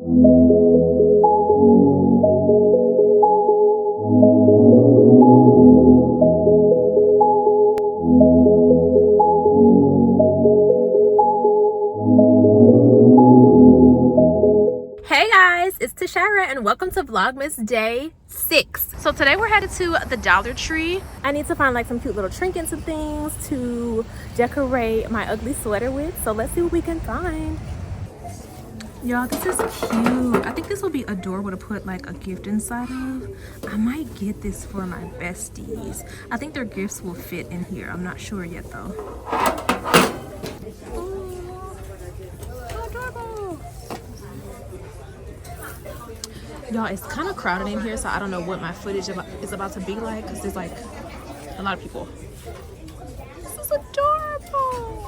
Hey guys, it's Tashira and welcome to Vlogmas day 6. So today we're headed to the Dollar Tree. I need to find like some cute little trinkets and things to decorate my ugly sweater with. So let's see what we can find. Y'all, this is cute. I think this will be adorable to put like a gift inside of. I might get this for my besties. I think their gifts will fit in here. I'm not sure yet though. Y'all, it's kind of crowded in here, so I don't know what my footage is about to be like because there's like a lot of people. This is adorable.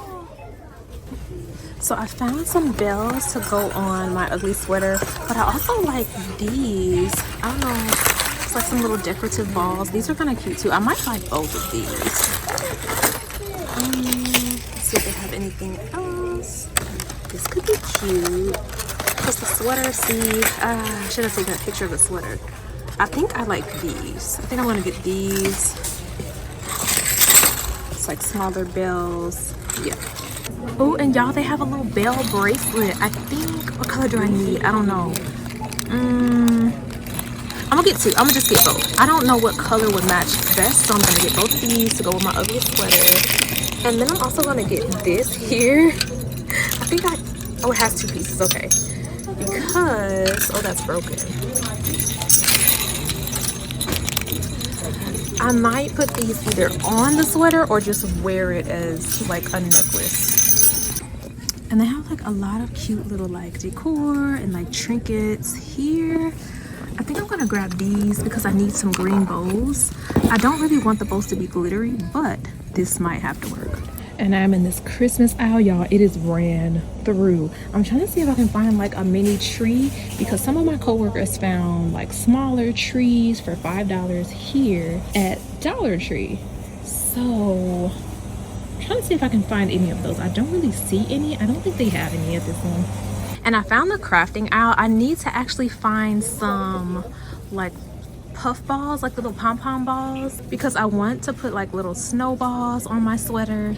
So I found some bells to go on my ugly sweater, but I also like these. I don't know, it's like some little decorative balls. These are kind of cute too. I might like both of these. Let's see if they have anything else. This could be cute. Because the sweater, see, I should have taken a picture of the sweater. I think I like these. I think I'm going to get these. It's like smaller bells. Yeah. Oh, and y'all, they have a little bell bracelet. I think, what color do I need? I don't know. I'm going to get two. I'm going to just get both. I don't know what color would match best, so I'm going to get both of these to go with my ugly sweater. And then I'm also going to get this here. I think oh, it has two pieces. Okay. Because, oh, that's broken. I might put these either on the sweater or just wear it as like a necklace. And they have like a lot of cute little like decor and like trinkets here. I think I'm gonna grab these because I need some green bows. I don't really want the bows to be glittery, but this might have to work. And I'm in this Christmas aisle, y'all. It is ran through. I'm trying to see if I can find like a mini tree because some of my coworkers found like smaller trees for $5 here at Dollar Tree. So I'm trying to see if I can find any of those. I don't really see any. I don't think they have any at this one. And I found the crafting aisle. I need to actually find some like puff balls, like little pom-pom balls, because I want to put like little snowballs on my sweater.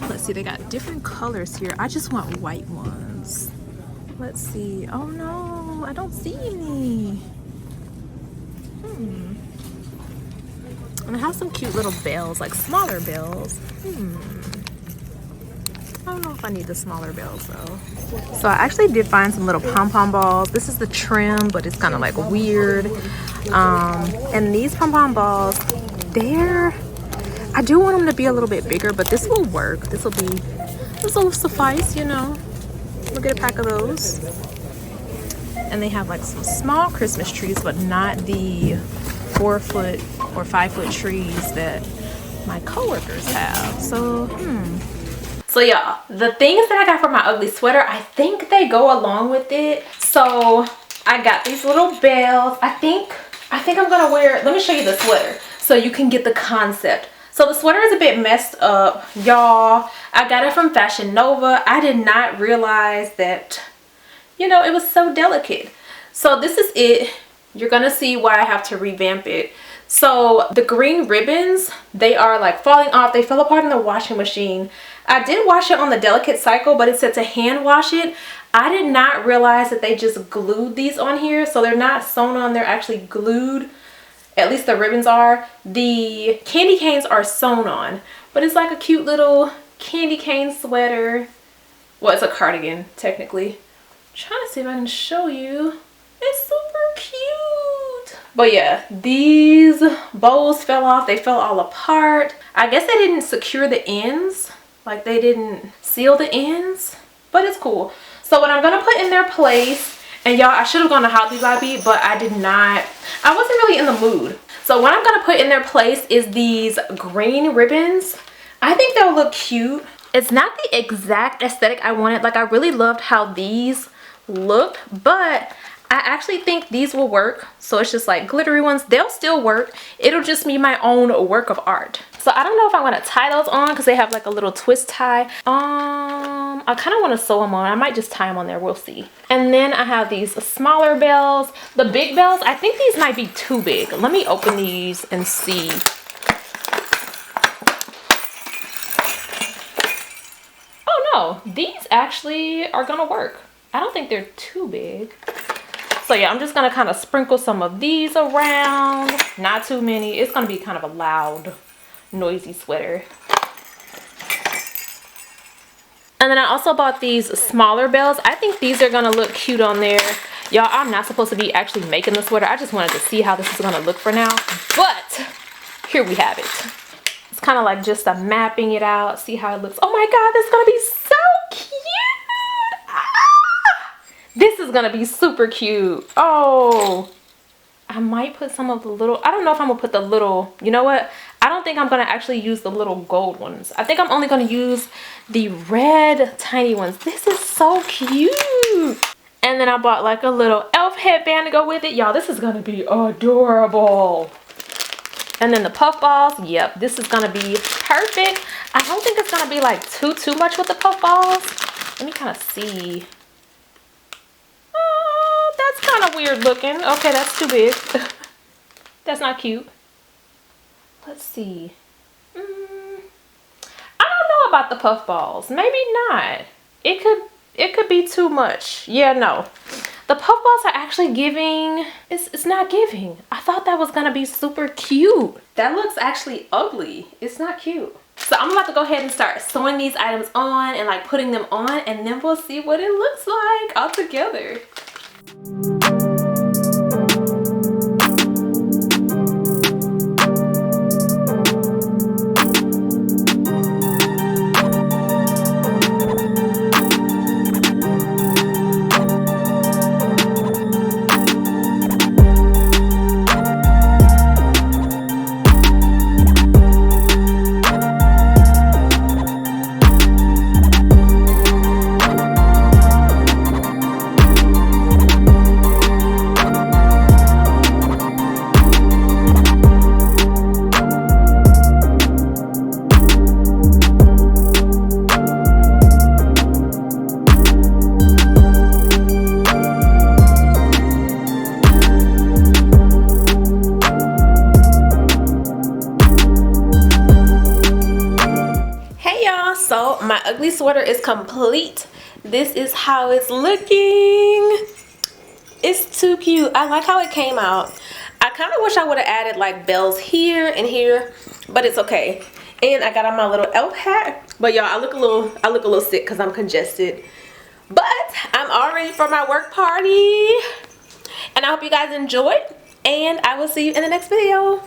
Let's see, they got different colors here. I just want white ones. Let's see. Oh no, I don't see any. And it has some cute little bells, like smaller bells. I don't know if I need the smaller bells though. So I actually did find some little pom-pom balls. This is the trim, but it's kind of like weird. And these pom-pom balls, I do want them to be a little bit bigger, but this will work. This will suffice, you know. We'll get a pack of those. And they have like some small Christmas trees, but not the 4-foot or 5-foot trees that my coworkers have. So y'all, the things that I got for my ugly sweater, I think they go along with it. So I got these little bells. I think I'm gonna wear, let me show you the sweater so you can get the concept. So the sweater is a bit messed up, y'all. I got it from Fashion Nova. I did not realize that, you know, it was so delicate. So this is it. You're gonna see why I have to revamp it. So the green ribbons, they are like falling off. They fell apart in the washing machine. I did wash it on the delicate cycle, but it said to hand wash it. I did not realize that they just glued these on here. So they're not sewn on, they're actually glued. At least the ribbons are. The candy canes are sewn on, but it's like a cute little candy cane sweater. Well, it's a cardigan technically. I'm trying to see if I can show you. It's super cute. But yeah, these bows fell off. They fell all apart. I guess they didn't secure the ends. Like they didn't seal the ends, but it's cool. So what I'm gonna put in their place, and y'all, I should have gone to Hobby Lobby, but I did not. I wasn't really in the mood. So what I'm gonna put in their place is these green ribbons. I think they'll look cute. It's not the exact aesthetic I wanted. Like I really loved how these looked, but I actually think these will work. So it's just like glittery ones. They'll still work. It'll just be my own work of art. So I don't know if I'm gonna tie those on because they have like a little twist tie. I kind of want to sew them on. I might just tie them on there. We'll see. And then I have these smaller bells. The big bells, I think these might be too big. Let me open these and see. Oh no, these actually are gonna work. I don't think they're too big. So yeah, I'm just gonna kind of sprinkle some of these around. Not too many. It's gonna be kind of a loud, noisy sweater. And then I also bought these smaller bells. I think these are gonna look cute on there. Y'all, I'm not supposed to be actually making the sweater. I just wanted to see how this is gonna look for now. But here we have it. It's kind of like just a mapping it out. See how it looks. Oh my God, this is gonna be so cute. This is gonna be super cute. Oh, I might put some of the little, I don't know if I'm gonna put the little, you know what? I don't think I'm gonna actually use the little gold ones. I think I'm only gonna use the red tiny ones. This is so cute. And then I bought like a little elf headband to go with it. Y'all, this is gonna be adorable. And then the puff balls, yep, this is gonna be perfect. I don't think it's gonna be like too much with the puff balls. Let me kind of see. That's kind of weird looking. Okay, that's too big. That's not cute. Let's see. I don't know about the puff balls. Maybe not. It could be too much. Yeah, no. The puff balls are actually giving. It's not giving. I thought that was gonna be super cute. That looks actually ugly. It's not cute. So I'm about to go ahead and start sewing these items on and like putting them on, and then we'll see what it looks like all together. So my ugly sweater is complete. This is how it's looking. It's too cute. I like how it came out. I kind of wish I would have added like bells here and here, but it's okay. And I got on my little elf hat. But y'all, I look a little sick because I'm congested. But I'm all ready for my work party. And I hope you guys enjoyed. And I will see you in the next video.